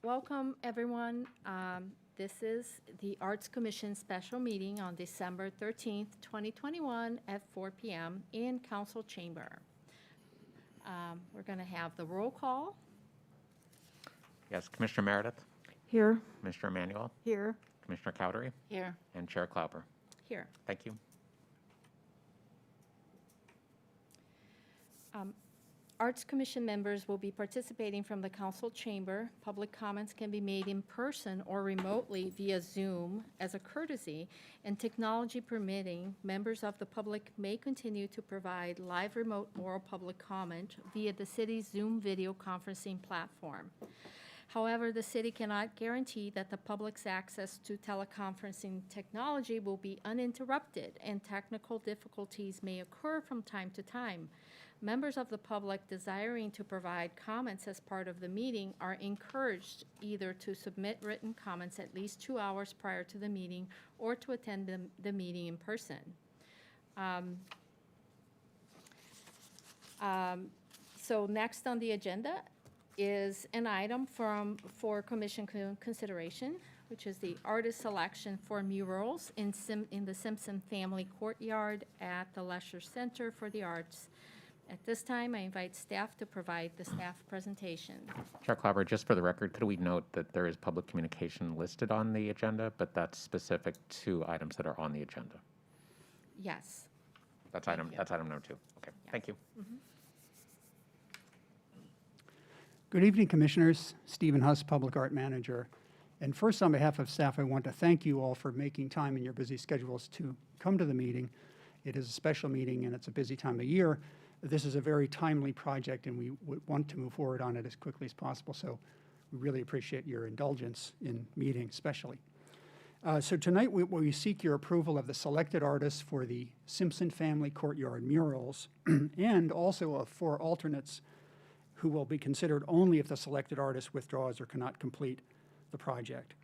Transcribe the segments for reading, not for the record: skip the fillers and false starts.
Welcome, everyone. This is the Arts Commission special meeting on December 13th, 2021 at 4 p.m. in Council Chamber. We're going to have the roll call. Yes, Commissioner Meredith, Here. Commissioner Emanuel, Here. Commissioner Cowdery, Here. and Chair Clauber. Here. Thank you. Arts Commission members will be participating from the council chamber. Public comments can be made in person or remotely via Zoom as a courtesy, and technology permitting, members of the public may continue to provide live remote oral public comment via the city's Zoom video conferencing platform. However, the city cannot guarantee that the public's access to teleconferencing technology will be uninterrupted, and technical difficulties may occur from time to time. Members of the public desiring to provide comments as part of the meeting are encouraged either to submit written comments at least 2 hours prior to the meeting or to attend the meeting in person. So next on the agenda is an item for commission consideration, which is the artist selection for murals in the Simpson family courtyard at the Leisure Center for the Arts. At this time, I invite staff to provide the staff presentation. Chair Clauber, just for the record, could we note that there is public communication listed on the agenda, but that's specific to items that are on the agenda? Yes. That's item number 2. Okay, Yeah. thank you. Mm-hmm. Good evening, Commissioners. Stephen Huss, Public Art Manager. And first, on behalf of staff, I want to thank you all for making time in your busy schedules to come to the meeting. It is a special meeting, and it's a busy time of year. This is a very timely project, and we want to move forward on it as quickly as possible. So we really appreciate your indulgence in meeting, especially. So tonight, we seek your approval of the selected artists for the Simpson family courtyard murals, and also of 4 alternates who will be considered only if the selected artist withdraws or cannot complete the project.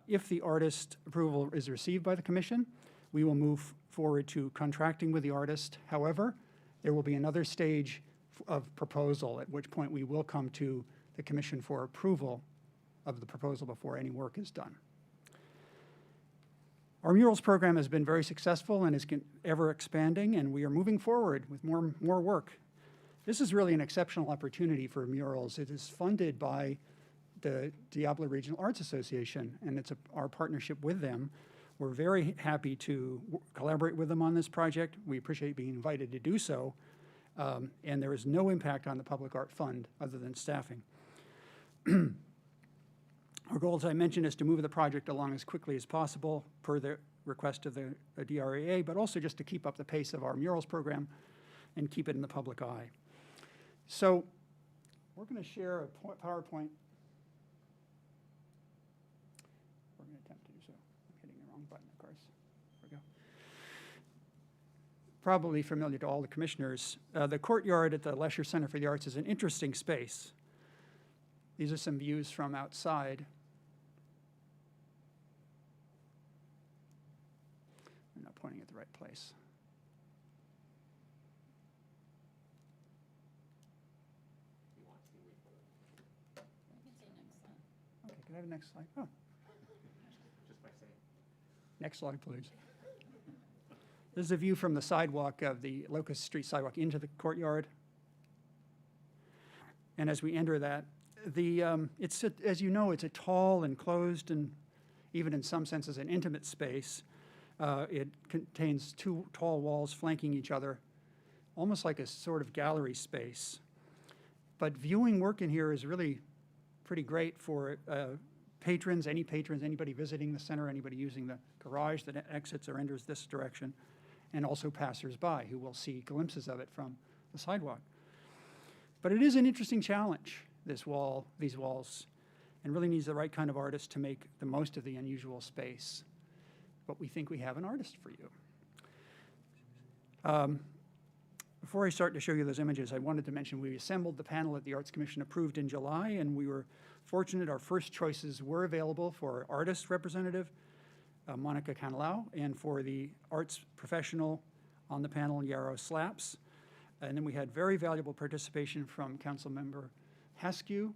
If the artist approval is received by the commission, we will move forward to contracting with the artist. However, there will be another stage of proposal, at which point we will come to the commission for approval of the proposal before any work is done. Our murals program has been very successful and is ever expanding, and we are moving forward with more work. This is really an exceptional opportunity for murals. It is funded by the Diablo Regional Arts Association, and it's our partnership with them. We're very happy to collaborate with them on this project. We appreciate being invited to do so, and there is no impact on the Public Art Fund other than staffing. Our goal, as I mentioned, is to move the project along as quickly as possible per the request of the DRAA, but also just to keep up the pace of our murals program and keep it in the public eye. So we're going to share a PowerPoint. We're going to attempt to do so. I'm hitting the wrong button, of course. There we go. Probably familiar to all the commissioners. The courtyard at the Leisure Center for the Arts is an interesting space. These are some views from outside. I'm not pointing at the right place. Okay, can I have the next slide? Oh. Just by saying. Next slide, please. This is a view from the sidewalk of the Locust Street sidewalk into the courtyard. And as we enter that, as you know, it's a tall, enclosed, and even in some senses an intimate space. It contains 2 tall walls flanking each other, almost like a sort of gallery space. But viewing work in here is really pretty great for patrons, anybody visiting the center, anybody using the garage that exits or enters this direction, and also passersby who will see glimpses of it from the sidewalk. But it is an interesting challenge, these walls, and really needs the right kind of artist to make the most of the unusual space. But we think we have an artist for you. Before I start to show you those images, I wanted to mention we assembled the panel that the Arts Commission approved in July, and we were fortunate our first choices were available for artist representative, Monica Canalau, and for the arts professional on the panel, Yarrow Slaps. And then we had very valuable participation from Councilmember Haskew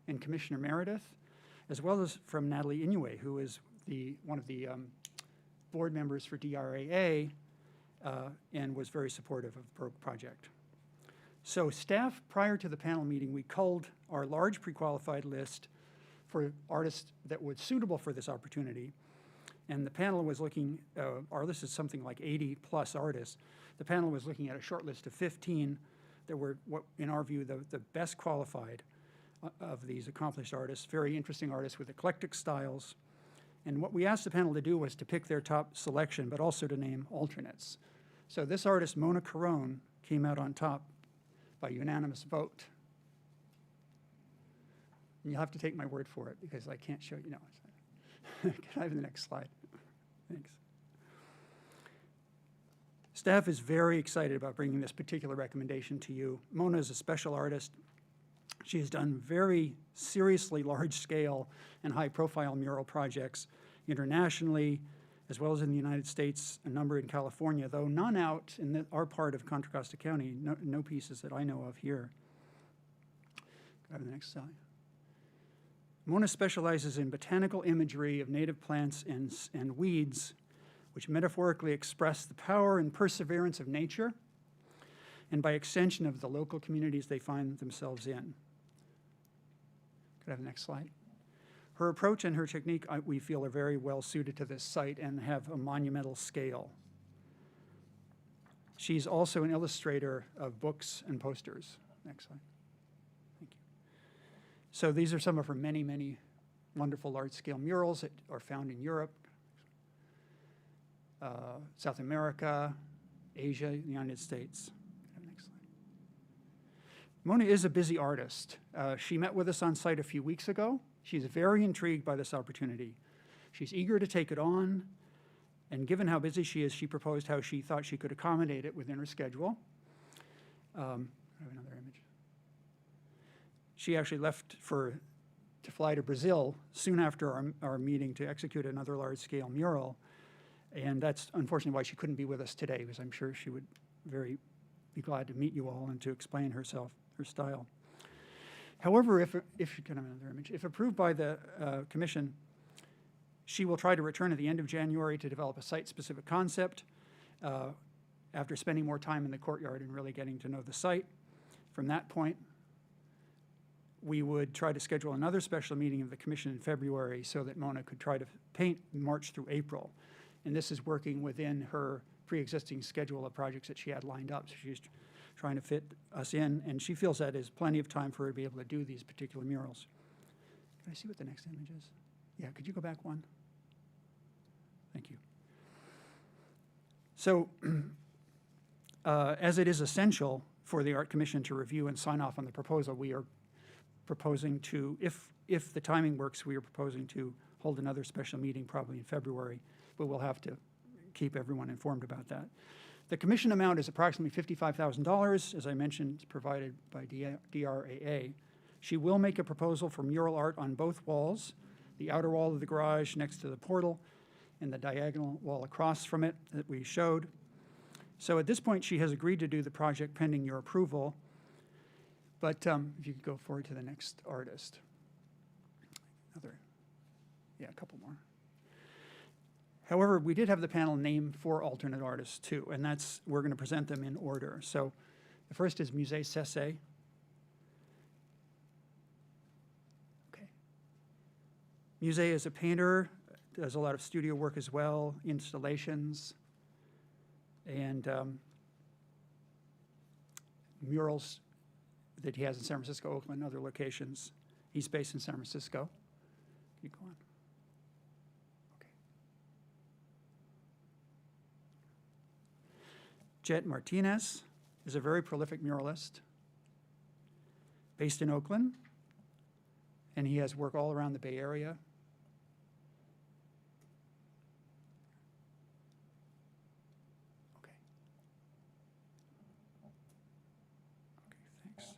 and Commissioner Meredith. as well as from Natalie Inoue, who is one of the board members for DRAA and was very supportive of the project. So staff, prior to the panel meeting, we culled our large pre-qualified list for artists that were suitable for this opportunity. And the panel was looking, our list is something like 80 plus artists. The panel was looking at a short list of 15 that were, what, in our view, the best qualified of these accomplished artists, very interesting artists with eclectic styles. And what we asked the panel to do was to pick their top selection, but also to name alternates. So this artist, Mona Carone, came out on top by unanimous vote. And you'll have to take my word for it because I can't show you. No. Can I have the next slide? Thanks. Staff is very excited about bringing this particular recommendation to you. Mona is a special artist. She has done very seriously large-scale and high-profile mural projects internationally, as well as in the United States, a number in California, though none out in our part of Contra Costa County, no pieces that I know of here. Go to the next slide. Mona specializes in botanical imagery of native plants and weeds, which metaphorically express the power and perseverance of nature, and by extension of the local communities they find themselves in. Could I have the next slide? Her approach and her technique, we feel, are very well suited to this site and have a monumental scale. She's also an illustrator of books and posters. Next slide. Thank you. So these are some of her many, many wonderful large-scale murals that are found in Europe, South America, Asia, the United States. Next slide. Mona is a busy artist. She met with us on site a few weeks ago. She's very intrigued by this opportunity. She's eager to take it on, and given how busy she is, she proposed how she thought she could accommodate it within her schedule. I have another image. She actually left to fly to Brazil soon after our meeting to execute another large-scale mural, and that's unfortunately why she couldn't be with us today, because I'm sure she would be glad to meet you all and to explain her style. However, if you can have another image, if approved by the commission, she will try to return at the end of January to develop a site-specific concept after spending more time in the courtyard and really getting to know the site. From that point, we would try to schedule another special meeting of the commission in February so that Mona could try to paint March through April. And this is working within her pre-existing schedule of projects that she had lined up. So she's trying to fit us in, and she feels that is plenty of time for her to be able to do these particular murals. Can I see what the next image is? Yeah, could you go back one? Thank you. So, as it is essential for the Art Commission to review and sign off on the proposal, we are proposing to, if the timing works, we are proposing to hold another special meeting probably in February, but we'll have to keep everyone informed about that. The commission amount is approximately $55,000, as I mentioned, provided by DRAA. She will make a proposal for mural art on both walls, the outer wall of the garage next to the portal, and the diagonal wall across from it that we showed. So at this point, she has agreed to do the project pending your approval. But if you could go forward to the next artist. A couple more. However, we did have the panel name 4 alternate artists too, and we're going to present them in order. So the first is Musee Cese. Okay. Musee is a painter, does a lot of studio work as well, installations, and murals that he has in San Francisco, Oakland, and other locations. He's based in San Francisco. Can you go on? Jet Martinez is a very prolific muralist based in Oakland, and he has work all around the Bay Area. Okay, thanks.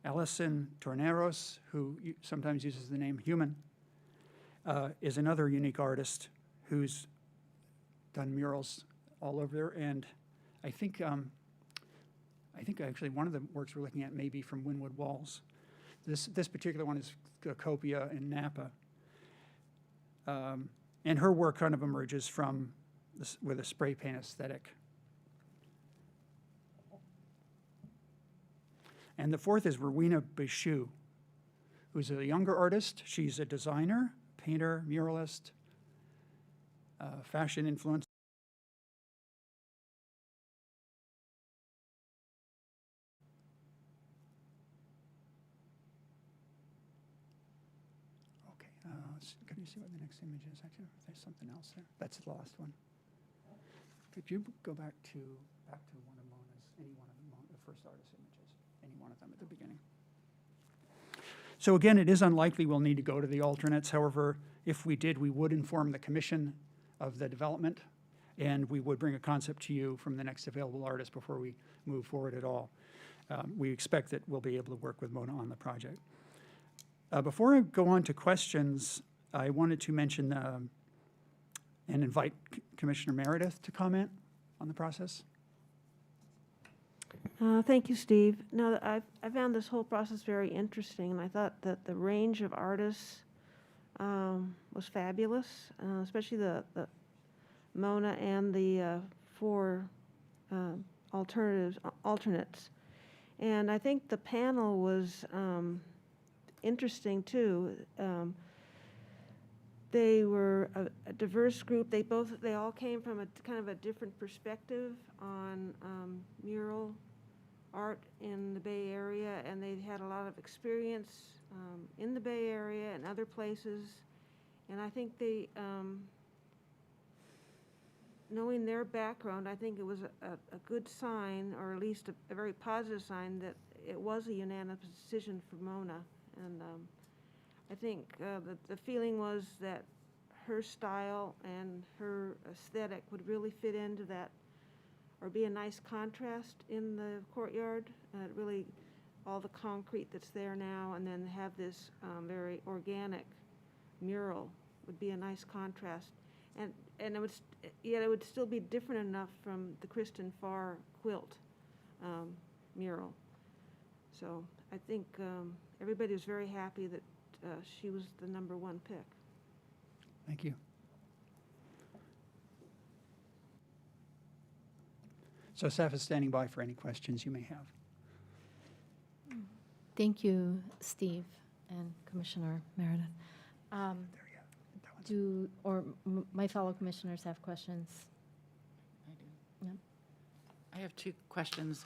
Ellison Torneros, who sometimes uses the name Human, is another unique artist who's done murals all over there, and I think actually one of the works we're looking at may be from Wynwood Walls. This particular one is Copia in Napa. And her work kind of emerges from this, with a spray paint aesthetic. And the fourth is Rowena Bichou, who's a younger artist. She's a designer, painter, muralist, fashion influencer. Okay, can you see what the next image is? Actually, there's something else there. That's the last one. Could you go back to one of Mona's, any one of the first artist images, any one of them at the beginning? So again, it is unlikely we'll need to go to the alternates. However, if we did, we would inform the commission of the development, and we would bring a concept to you from the next available artist before we move forward at all. We expect that we'll be able to work with Mona on the project. Before I go on to questions, I wanted to mention and invite Commissioner Meredith to comment on the process. Thank you, Steve. No, I found this whole process very interesting, and I thought that the range of artists was fabulous, especially the Mona and the four alternates. And I think the panel was interesting too. They were a diverse group. They all came from a kind of a different perspective on mural art in the Bay Area, and they had a lot of experience in the Bay Area and other places. And I think they, knowing their background, I think it was a good sign, or at least a very positive sign, that it was a unanimous decision for Mona. And I think the feeling was that her style and her aesthetic would really fit into that, or be a nice contrast in the courtyard. Really, all the concrete that's there now, and then have this very organic mural would be a nice contrast. And it would, yet it would still be different enough from the Kristen Farr quilt mural. So I think everybody was very happy that she was the #1 pick. Thank you. So staff is standing by for any questions you may have. Thank you, Steve and Commissioner Meredith. There you go. My fellow commissioners have questions? I do. Yep. I have two questions.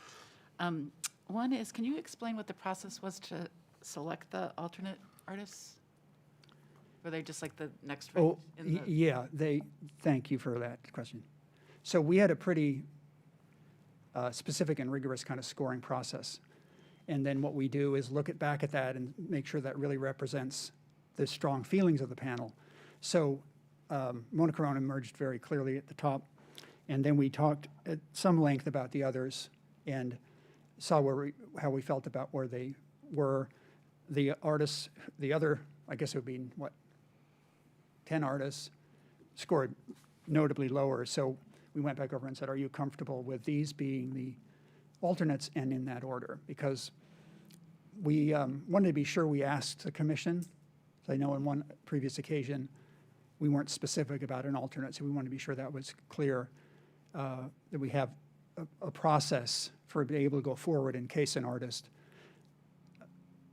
One is, can you explain what the process was to select the alternate artists? Were they just like the next rank? Oh, yeah, thank you for that question. So we had a pretty specific and rigorous kind of scoring process. And then what we do is look back at that and make sure that really represents the strong feelings of the panel. So Mona Corona emerged very clearly at the top. And then we talked at some length about the others and saw how we felt about where they were. The artists, the other, I guess it would be, 10 artists, scored notably lower. So we went back over and said, are you comfortable with these being the alternates and in that order? Because we wanted to be sure we asked the commission. So I know in one previous occasion, we weren't specific about an alternate, so we wanted to be sure that was clear, that we have a process for being able to go forward in case an artist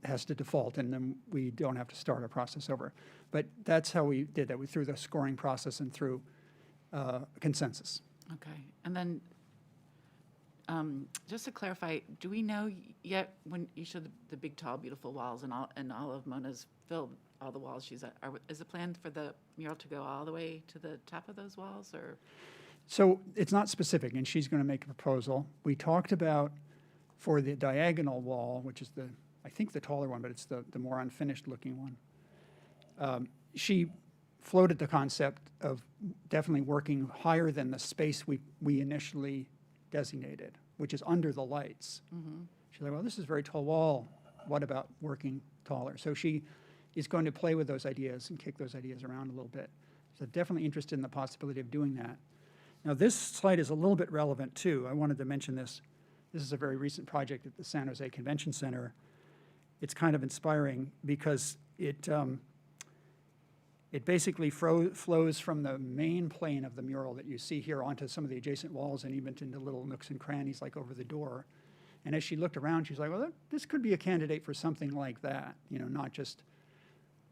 has to default, and then we don't have to start a process over. But that's how we did that. We threw the scoring process and through consensus. Okay, and then just to clarify, do we know yet, when you showed the big, tall, beautiful walls and all of Mona's filled all the walls she's at, is the plan for the mural to go all the way to the top of those walls, or? So it's not specific, and she's going to make a proposal. We talked about for the diagonal wall, which is I think the taller one, but it's the more unfinished looking one. She floated the concept of definitely working higher than the space we initially designated, which is under the lights. Mm-hmm. She's like, well, this is a very tall wall. What about working taller? So she is going to play with those ideas and kick those ideas around a little bit. So definitely interested in the possibility of doing that. Now, this slide is a little bit relevant, too. I wanted to mention this. This is a very recent project at the San Jose Convention Center. it's kind of inspiring because it basically flows from the main plane of the mural that you see here onto some of the adjacent walls and even into little nooks and crannies like over the door. And as she looked around, she's like, well, this could be a candidate for something like that, you know, not just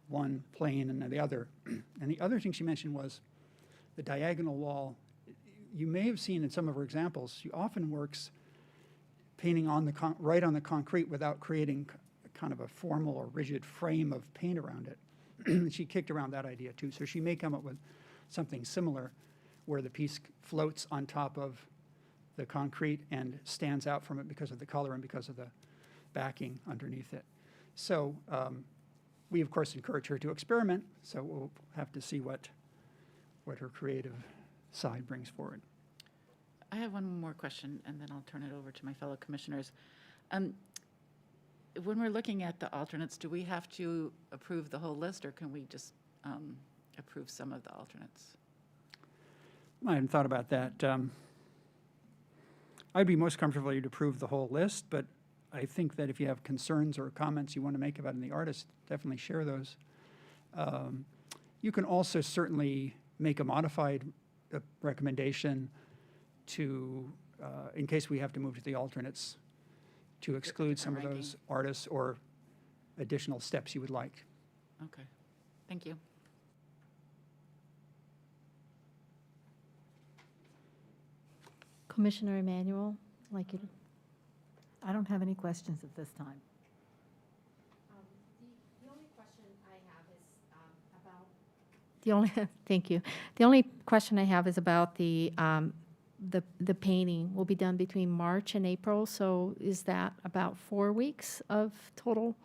one plane and the other. And the other thing she mentioned was the diagonal wall. You may have seen in some of her examples, she often works painting on the right on the concrete without creating kind of a formal or rigid frame of paint around it. She kicked around that idea too. So she may come up with something similar where the piece floats on top of the concrete and stands out from it because of the color and because of the backing underneath it. So we, of course, encourage her to experiment. So we'll have to see what her creative side brings forward. I have one more question, and then I'll turn it over to my fellow commissioners. When we're looking at the alternates, do we have to approve the whole list, or can we just approve some of the alternates? I hadn't thought about that. I'd be most comfortable to approve the whole list, but I think that if you have concerns or comments you want to make about the artist, definitely share those. You can also certainly make a modified recommendation to, in case we have to move to the alternates, to exclude some of Different those artists or additional steps you would like. Okay, thank you. Commissioner Emanuel, like you. I don't have any questions at this time. The only question I have is about. Thank you. The only question I have is about the painting will be done between March and April. So is that about 4 weeks of total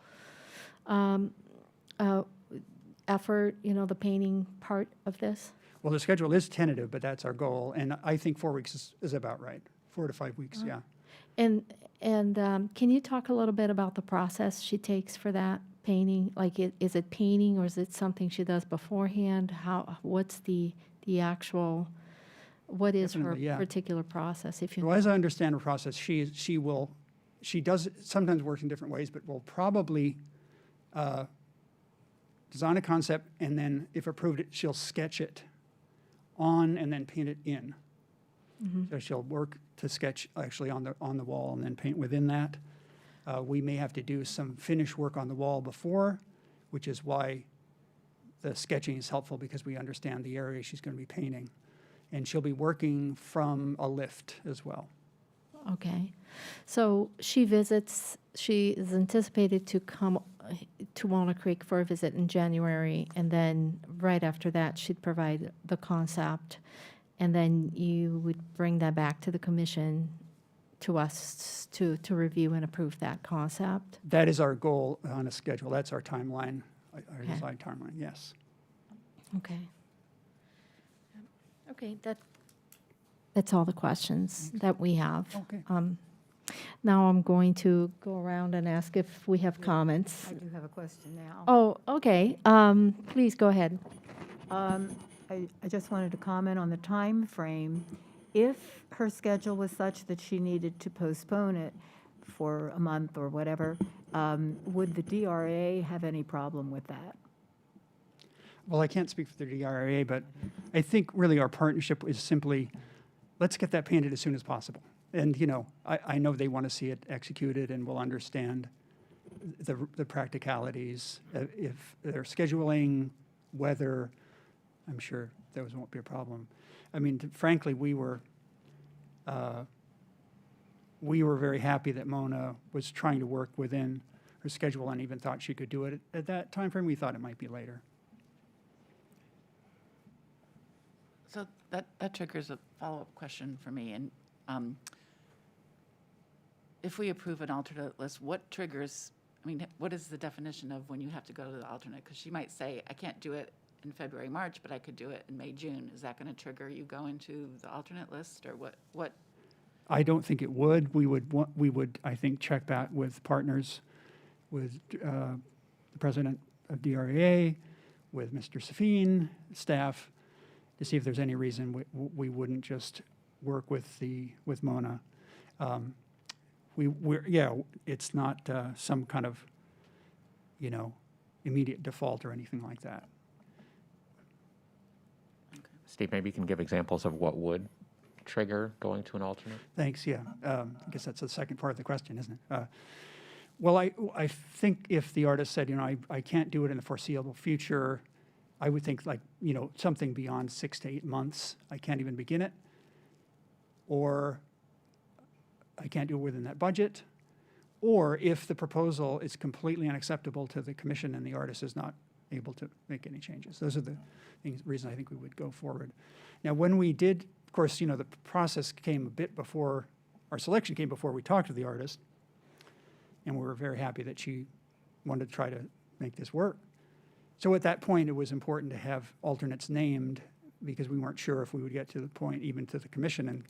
effort, you know, the painting part of this? Well, the schedule is tentative, but that's our goal, and I think 4 weeks is about right. 4 to 5 weeks, yeah. And can you talk a little bit about the process she takes for that painting? Like, is it painting or is it something she does beforehand? What's the actual, what is her Definitely, yeah. particular process? If you Well, as I understand her process, she does sometimes work in different ways, but will probably design a concept, and then if approved, she'll sketch it on and then paint it in. So she'll work to sketch actually on the wall and then paint within that. We may have to do some finish work on the wall before, which is why the sketching is helpful, because we understand the area she's going to be painting. And she'll be working from a lift as well. Okay. So she is anticipated to come to Walnut Creek for a visit in January, and then right after that, she'd provide the concept, and then you would bring that back to the commission, to us, to review and approve that concept. That is our goal on a schedule. That's our timeline, our Okay. design timeline, yes. Okay. Okay, that's all the questions that we have. Okay. Now I'm going to go around and ask if we have comments. I do have a question now. Oh, okay. Please go ahead. I just wanted to comment on the time frame. If her schedule was such that she needed to postpone it for a month or whatever, would the DRA have any problem with that? Well, I can't speak for the DRA, but I think really our partnership is simply, let's get that painted as soon as possible. And, you know, I know they want to see it executed and will understand the practicalities. If they're scheduling, weather, I'm sure those won't be a problem. I mean, frankly, we were very happy that Mona was trying to work within her schedule and even thought she could do it at that time frame. We thought it might be later. So that triggers a follow-up question for me. And if we approve an alternate list, what triggers, I mean, what is the definition of when you have to go to the alternate? Because she might say, I can't do it in February, March, but I could do it in May, June. Is that going to trigger you going to the alternate list, or what? I don't think it would. We would, I think, check back with partners, with the president of DRA, with Mr. Safin, staff, to see if there's any reason we wouldn't just work with Mona. It's not some kind of immediate default or anything like that. Steve, maybe you can give examples of what would trigger going to an alternate? Thanks, yeah. I guess that's the second part of the question, isn't it? Well, I think if the artist said, I can't do it in the foreseeable future, I would think like, something beyond 6 to 8 months, I can't even begin it. Or I can't do it within that budget. Or if the proposal is completely unacceptable to the commission and the artist is not able to make any changes. Those are the reasons I think we would go forward. Now, when we did, of course, the process came a bit before, our selection came before we talked to the artist, and we were very happy that she wanted to try to make this work. So at that point, it was important to have alternates named because we weren't sure if we would get to the point, even to the commission, and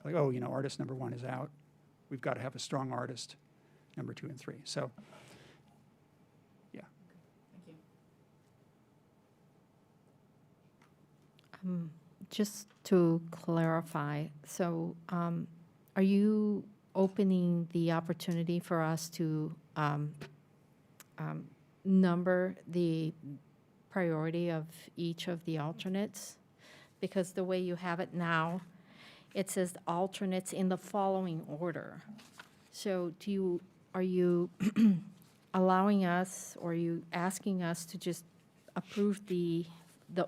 like, oh, artist number 1 is out. We've got to have a strong artist, number 2 and 3. So, yeah. Thank you. Just to clarify, so are you opening the opportunity for us to number the priority of each of the alternates? Because the way you have it now, it says alternates in the following order. So are you allowing us, or are you asking us to just approve the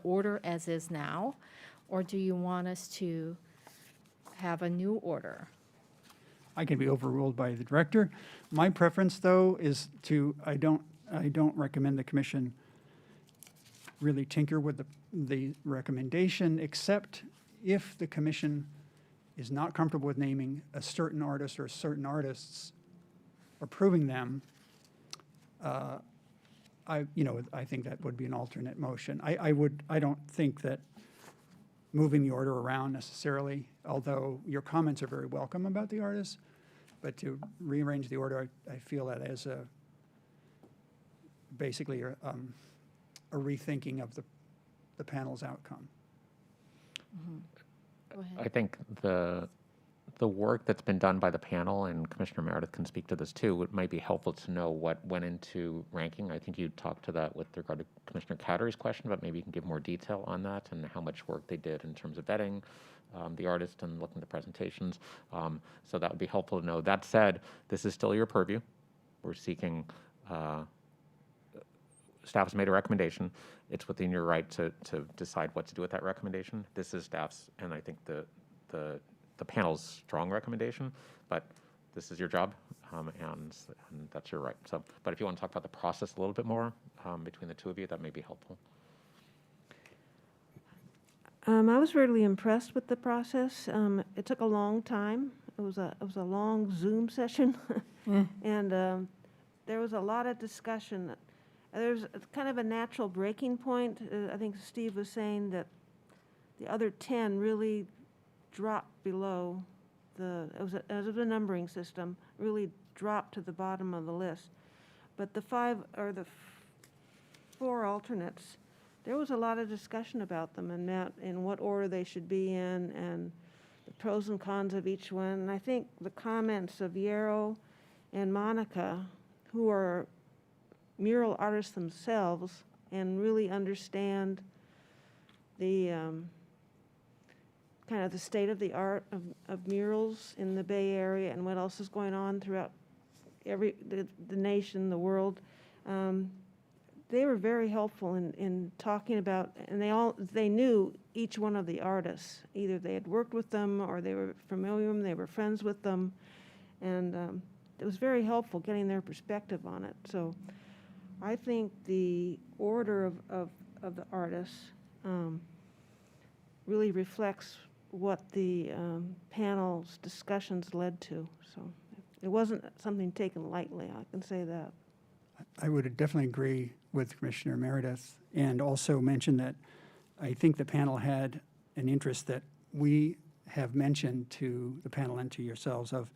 order as is now? Or do you want us to have a new order? I can be overruled by the director. My preference, though, is I don't recommend the commission really tinker with the recommendation, except if the commission is not comfortable with naming a certain artist or certain artists, approving them. I think that would be an alternate motion. I don't think that moving the order around necessarily, although your comments are very welcome about the artists, but to rearrange the order, I feel that as basically a rethinking of the panel's outcome. Go ahead. I think the work that's been done by the panel, and Commissioner Meredith can speak to this too, it might be helpful to know what went into ranking. I think you talked to that with regard to Commissioner Cattery's question, but maybe you can give more detail on that and how much work they did in terms of vetting the artist and looking at the presentations. So that would be helpful to know. That said, this is still your purview. We're seeking, staff has made a recommendation. It's within your right to decide what to do with that recommendation. This is staff's, and I think the panel's strong recommendation, but this is your job, and that's your right. So, but if you want to talk about the process a little bit more between the two of you, that may be helpful. I was really impressed with the process. It took a long time. It was a long Zoom session, and there was a lot of discussion. There's kind of a natural breaking point. I think Steve was saying that the other 10 really dropped below it was a numbering system, really dropped to the bottom of the list. But the 4 alternates, there was a lot of discussion about them and in what order they should be in and the pros and cons of each one. And I think the comments of Yarrow and Monica, who are mural artists themselves and really understand the kind of the state of the art of murals in the Bay Area and what else is going on throughout the nation, the world. They were very helpful in talking about, and they knew each one of the artists. Either they had worked with them or they were familiar with them, they were friends with them. And it was very helpful getting their perspective on it. So I think the order of the artists really reflects what the panel's discussions led to. So it wasn't something taken lightly, I can say that. I would definitely agree with Commissioner Meredith, and also mention that I think the panel had an interest that we have mentioned to the panel and to yourselves of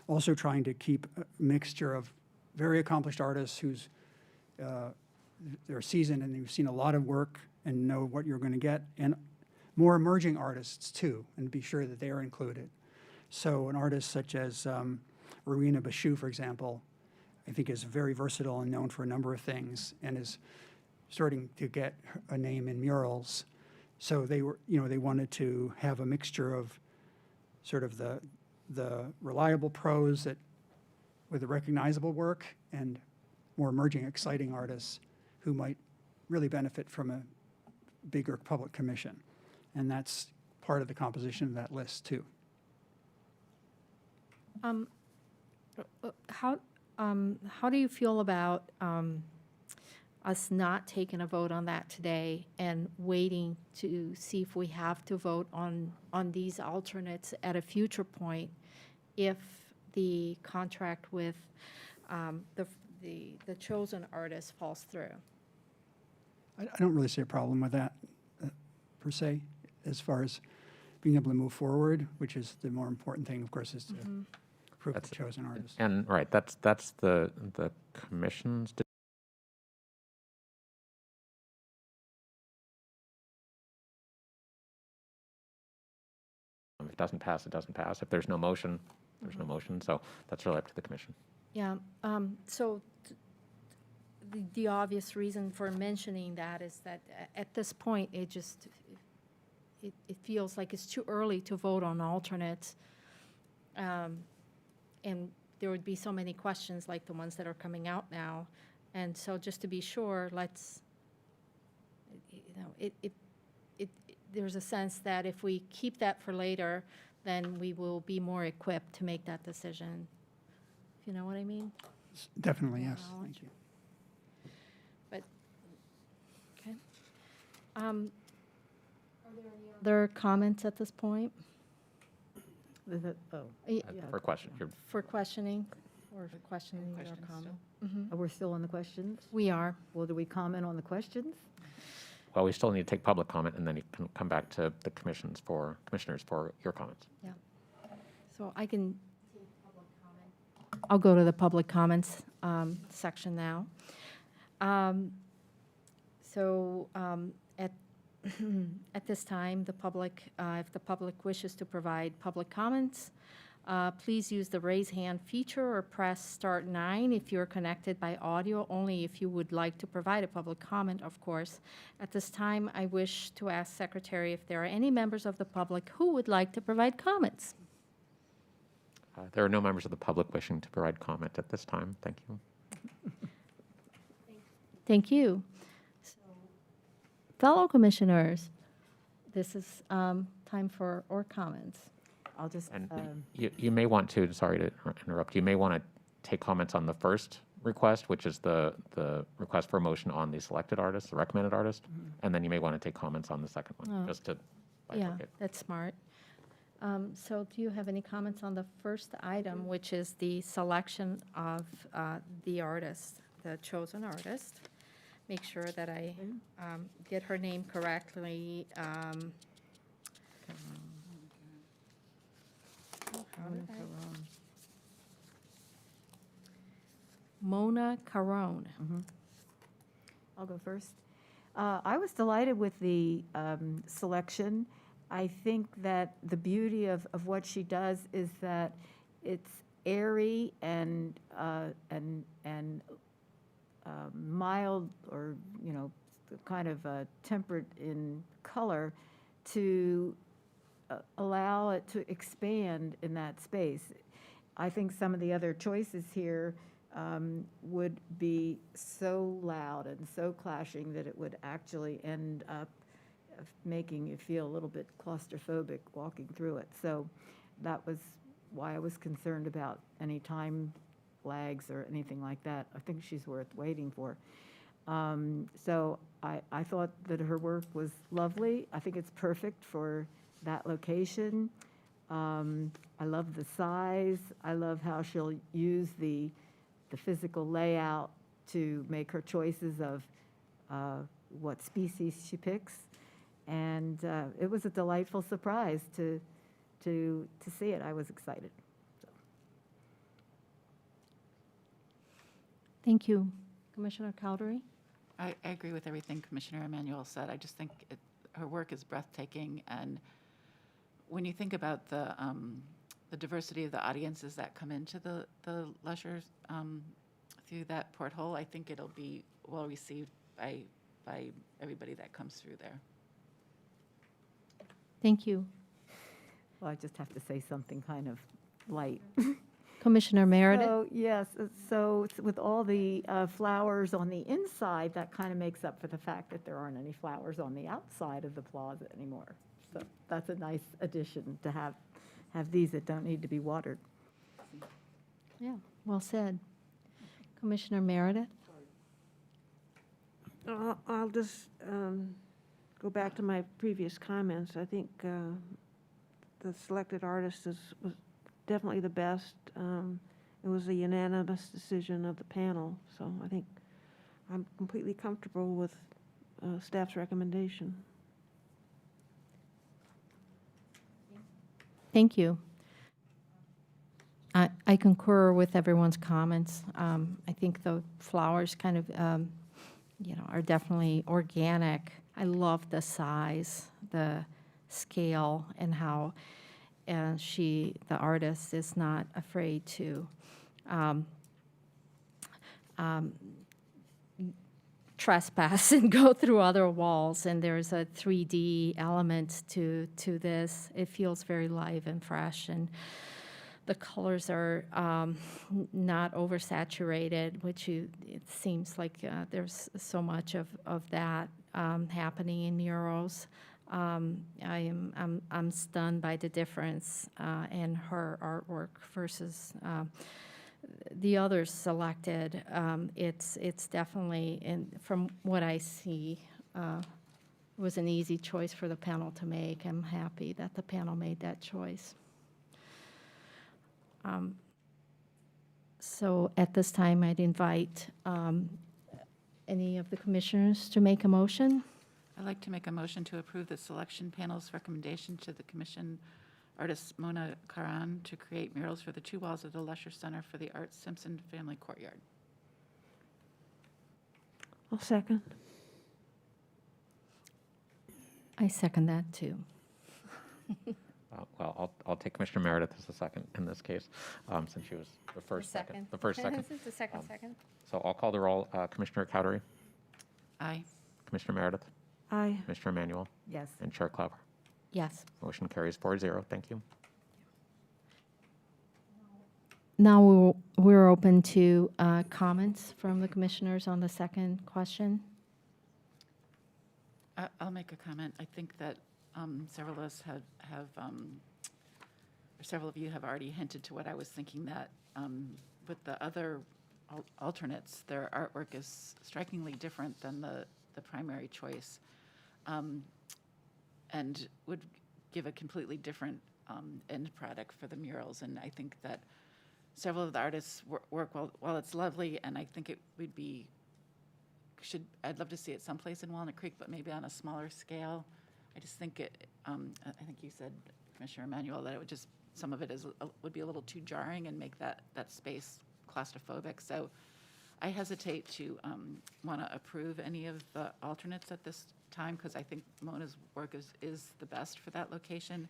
also trying to keep a mixture of very accomplished artists who's they're seasoned and you've seen a lot of work and know what you're going to get, and more emerging artists too, and be sure that they are included. So an artist such as Rowena Bashu, for example, I think is very versatile and known for a number of things, and is starting to get a name in murals. So they were, they wanted to have a mixture of sort of the reliable pros that with the recognizable work and more emerging, exciting artists who might really benefit from a bigger public commission. And that's part of the composition of that list, too. How do you feel about us not taking a vote on that today and waiting to see if we have to vote on these alternates at a future point if the contract with the chosen artist falls through? I don't really see a problem with that, per se, as far as being able to move forward, which is the more important thing, of course, is to approve the chosen artist. And, right, that's the commission's. If it doesn't pass, it doesn't pass. If there's no motion, there's no motion. So that's really up to the commission. Yeah, the obvious reason for mentioning that is that at this point, it feels like it's too early to vote on alternates. And there would be so many questions like the ones that are coming out now. And so just to be sure, there's a sense that if we keep that for later, then we will be more equipped to make that decision. If you know what I mean? Definitely, yes. Knowledge. Thank you. But, okay. Are there any other comments at this point For question, for questioning or for questioning your Questions comment? We're still on the questions? We are. Well, do we comment on the questions? well, we still need to take public comment, and then you can come back to the commissioners for your comments. Yeah. So I can take public comment. I'll go to the public comments section now. At this time, the public, if the public wishes to provide public comments, please use the raise hand feature or press star 9 if you're connected by audio, only if you would like to provide a public comment, of course. At this time, I wish to ask Secretary if there are any members of the public who would like to provide comments. There are no members of the public wishing to provide comment at this time. Thank you. Thank you. Fellow commissioners, this is time for our comments. I'll just, And you may want to, sorry to interrupt, you may want to take comments on the first request, which is the request for a motion on the selected artist, the recommended artist, and then you may want to take comments on the second one, just to Yeah, bifurcate. that's smart. So do you have any comments on the first item, which is the selection of the artist, the chosen artist? Make sure that I get her name correctly. Mona Carone. I'll go first. I was delighted with the selection. I think that the beauty of what she does is that it's airy and mild, or kind of tempered in color, to allow it to expand in that space. I think some of the other choices here would be so loud and so clashing that it would actually end up making you feel a little bit claustrophobic walking through it. So that was why I was concerned about any time lags or anything like that. I think she's worth waiting for. So I thought that her work was lovely. I think it's perfect for that location. I love the size. I love how she'll use the physical layout to make her choices of what species she picks. And it was a delightful surprise to see it. I was excited. Thank you. Commissioner Cowdery? I agree with everything Commissioner Emanuel said. I just think her work is breathtaking. And when you think about the diversity of the audiences that come into the leisure through that porthole, I think it'll be well received by everybody that comes through there. Thank you. Well, I just have to say something kind of light. Commissioner Meredith? So, yes, so with all the flowers on the inside, that kind of makes up for the fact that there aren't any flowers on the outside of the plaza anymore. So that's a nice addition to have these that don't need to be watered. Yeah, well said. Commissioner Meredith? I'll just go back to my previous comments. I think the selected artist was definitely the best. It was a unanimous decision of the panel, so I think I'm completely comfortable with staff's recommendation. Thank you. I concur with everyone's comments. I think the flowers kind of, are definitely organic. I love the size, the scale, and how the artist is not afraid to trespass and go through other walls. And there's a 3D element to this. It feels very live and fresh, and the colors are not oversaturated, which it seems like there's so much of that happening in murals. I'm stunned by the difference in her artwork versus the others selected. It's definitely, from what I see, was an easy choice for the panel to make. I'm happy that the panel made that choice. So at this time, I'd invite any of the commissioners to make a motion. I'd like to make a motion to approve the selection panel's recommendation to the commission artist Mona Karan to create murals for the two walls of the Lesher Center for the Arts Simpson Family Courtyard. I'll second. I second that, too. Well, I'll take Commissioner Meredith as the second in this case, since she was the first second. The first second. The second. So I'll call the roll. Commissioner Cowdery, Aye. Commissioner Meredith, Aye. Commissioner Emanuel, Yes. and Chair Claver. Yes. Motion carries 4-0. Thank you. Now we're open to comments from the commissioners on the second question. I'll make a comment. I think that several of us several of you have already hinted to what I was thinking, that with the other alternates, their artwork is strikingly different than the primary choice, and would give a completely different end product for the murals. And I think that several of the artists' work, while it's lovely, and I think it would be, I'd love to see it someplace in Walnut Creek, but maybe on a smaller scale. I just think I think you said, Commissioner Emanuel, that it would just, some of it would be a little too jarring and make that space claustrophobic. So I hesitate to want to approve any of the alternates at this time, because I think Mona's work is the best for that location.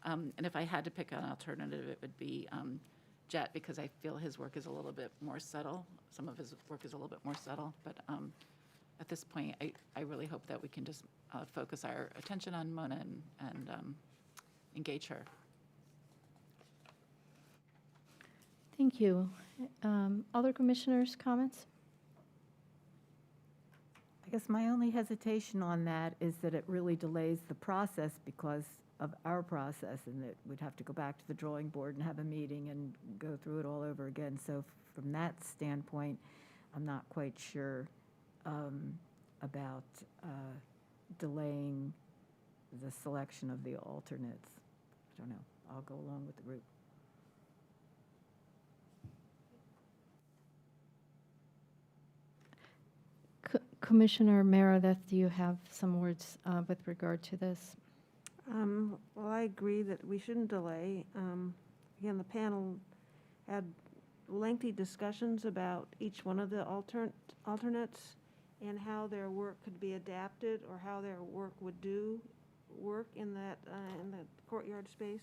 And if I had to pick an alternative, it would be Jet, because I feel his work is a little bit more subtle. Some of his work is a little bit more subtle, but at this point, I really hope that we can just focus our attention on Mona and engage her. Thank you. Other commissioners' comments? I guess my only hesitation on that is that it really delays the process because of our process, and that we'd have to go back to the drawing board and have a meeting and go through it all over again. So from that standpoint, I'm not quite sure about delaying the selection of the alternates. I don't know. I'll go along with the group. Commissioner Meredith, do you have some words with regard to this? Well, I agree that we shouldn't delay. Again, the panel had lengthy discussions about each one of the alternates and how their work could be adapted, or how their work would do work in the courtyard space.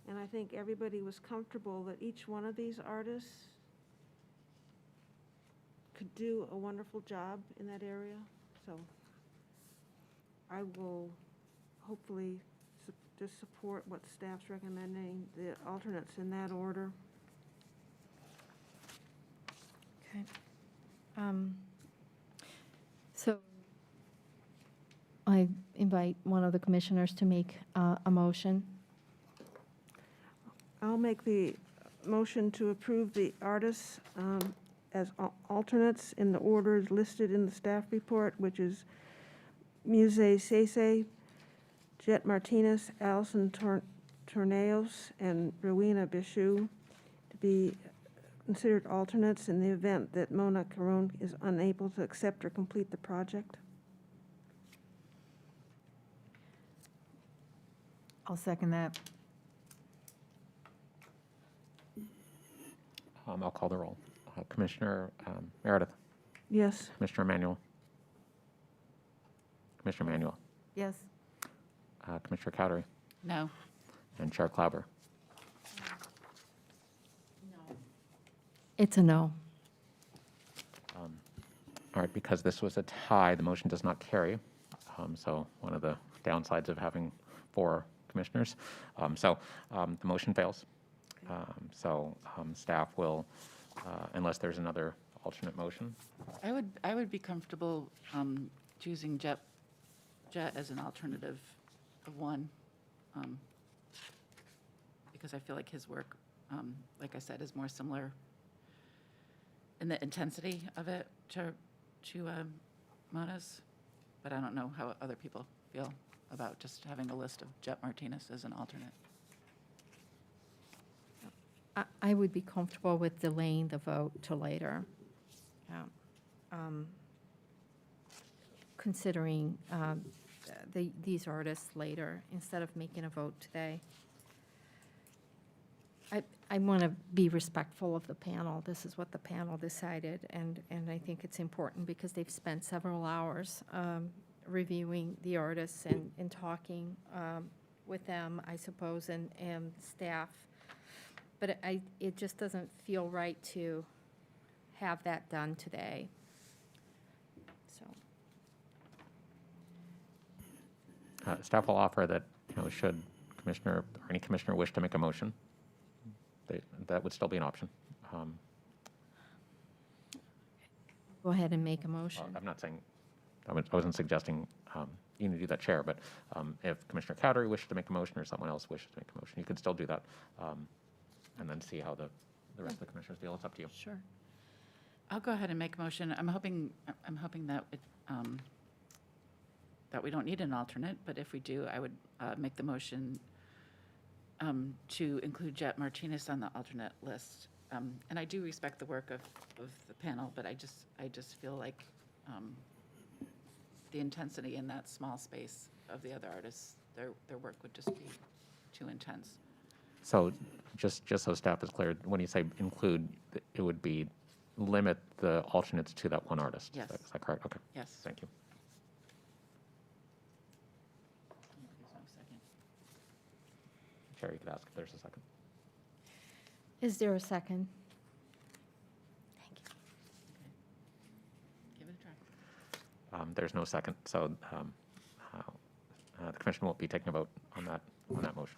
And I think everybody was comfortable that each one of these artists could do a wonderful job in that area, so I will hopefully just support what staff's recommending, the alternates in that order. Okay. So I invite one of the commissioners to make a motion. I'll make the motion to approve the artists as alternates in the orders listed in the staff report, which is Musee Cese, Jet Martinez, Ellison Torneros, and Rowena Bichou to be considered alternates in the event that Mona Caron is unable to accept or complete the project. I'll second that. I'll call the roll. Commissioner Meredith, Yes. Commissioner Emanuel, Commissioner Emanuel, Yes. Commissioner Cowdery, No. and Chair Klauber. It's a no. All right, because this was a tie, the motion does not carry. So one of the downsides of having 4 commissioners. The motion fails. Staff will, unless there's another alternate motion. I would be comfortable choosing Jet as an alternative of 1, because I feel like his work, like I said, is more similar in the intensity of it to Mona's, but I don't know how other people feel about just having a list of Jet Martinez as an alternate. I would be comfortable with delaying the vote to later. Considering these artists later, instead of making a vote today. I want to be respectful of the panel. This is what the panel decided, and I think it's important because they've spent several hours reviewing the artists and talking with them, I suppose, and staff. But it just doesn't feel right to have that done today. So, Staff will offer that, should commissioner or any commissioner wish to make a motion, that would still be an option. go ahead and make a motion. I'm not saying, I wasn't suggesting you need to do that, Chair, but if Commissioner Cowdery wishes to make a motion or someone else wishes to make a motion, you could still do that, and then see how the rest of the commissioners feel. It's up to you. Sure. I'll go ahead and make a motion. I'm hoping that that we don't need an alternate, but if we do, I would make the motion to include Jet Martinez on the alternate list. And I do respect the work of the panel, but I just feel like the intensity in that small space of the other artists, their work would just be too intense. So just so staff is clear, when you say include, it would be limit the alternates to that one artist. Yes. Is that correct? Okay. Yes. Thank you. There's no second. Chair, you could ask if there's a second. Is there a second? Thank you. Give it a try. There's no second, so the commission won't be taking a vote on that motion.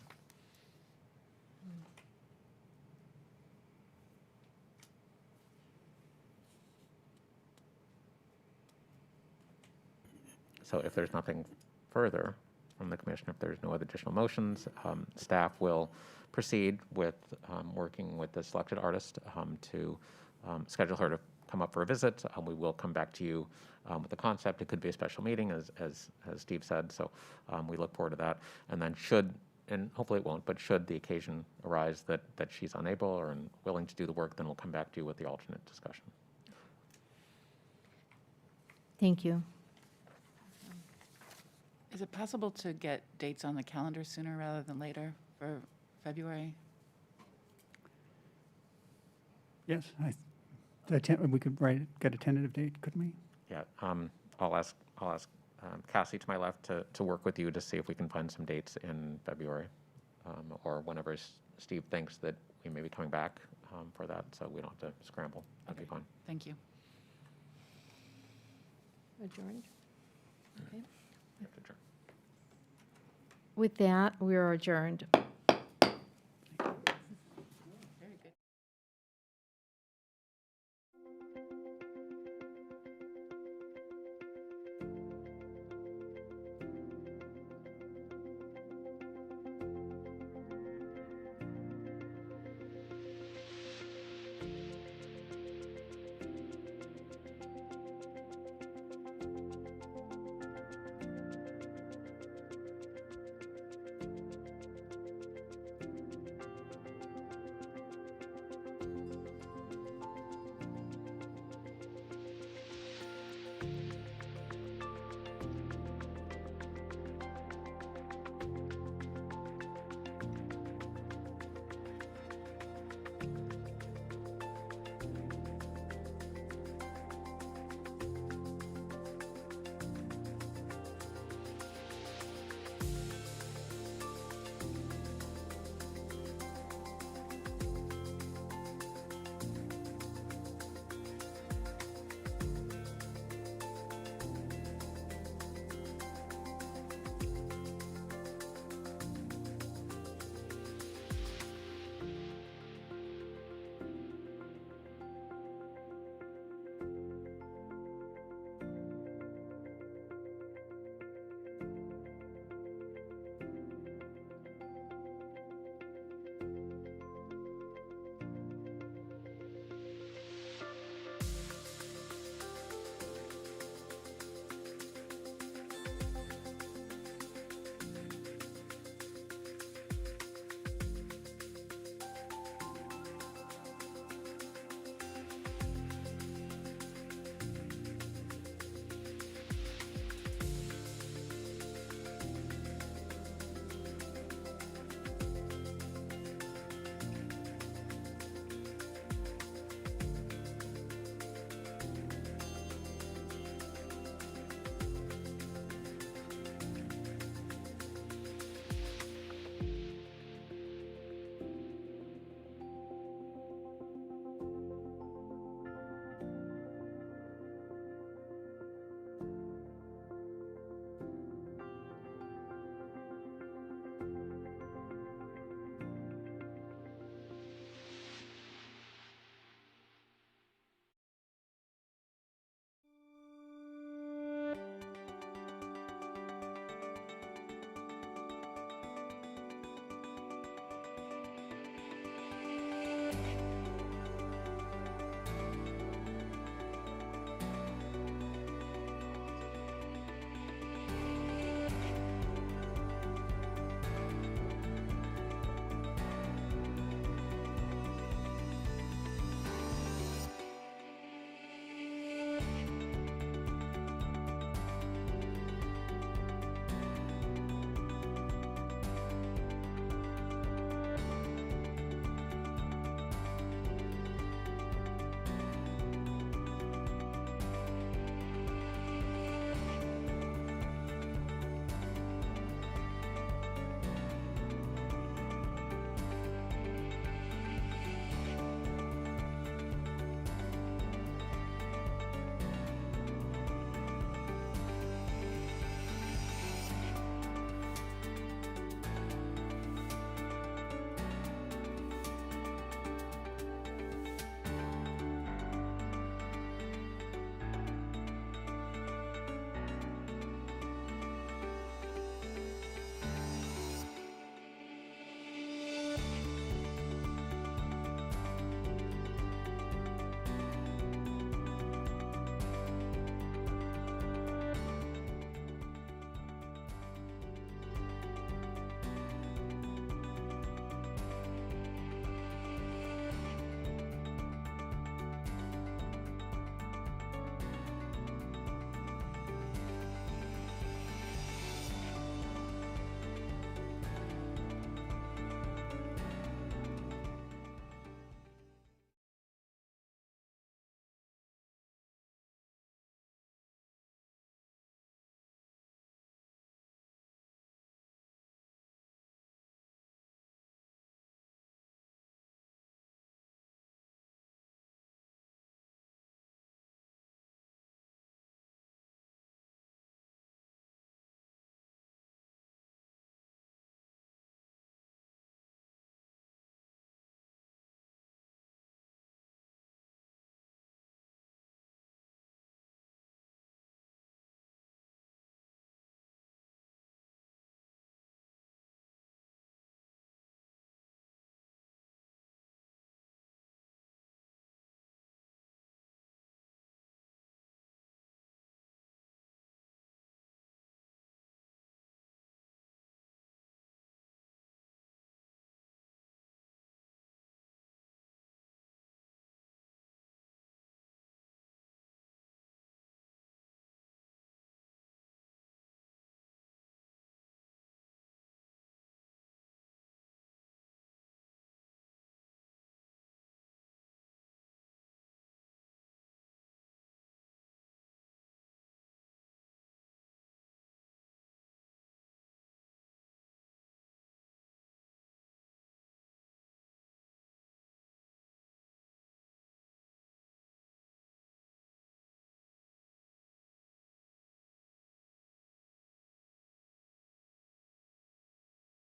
So if there's nothing further from the commission, if there's no other additional motions, staff will proceed with working with the selected artist to schedule her to come up for a visit. We will come back to you with the concept. It could be a special meeting, as Steve said, so we look forward to that. And then and hopefully it won't, but should the occasion arise that she's unable or unwilling to do the work, then we'll come back to you with the alternate discussion. Thank you. Is it possible to get dates on the calendar sooner rather than later for February? Yes, we could get a tentative date, couldn't we? Yeah, I'll ask Cassie to my left to work with you to see if we can find some dates in February, or whenever Steve thinks that we may be coming back for that, so we don't have to scramble. That'd be fine. Thank you. Adjourned? Okay. We have to adjourn. With that, we are adjourned.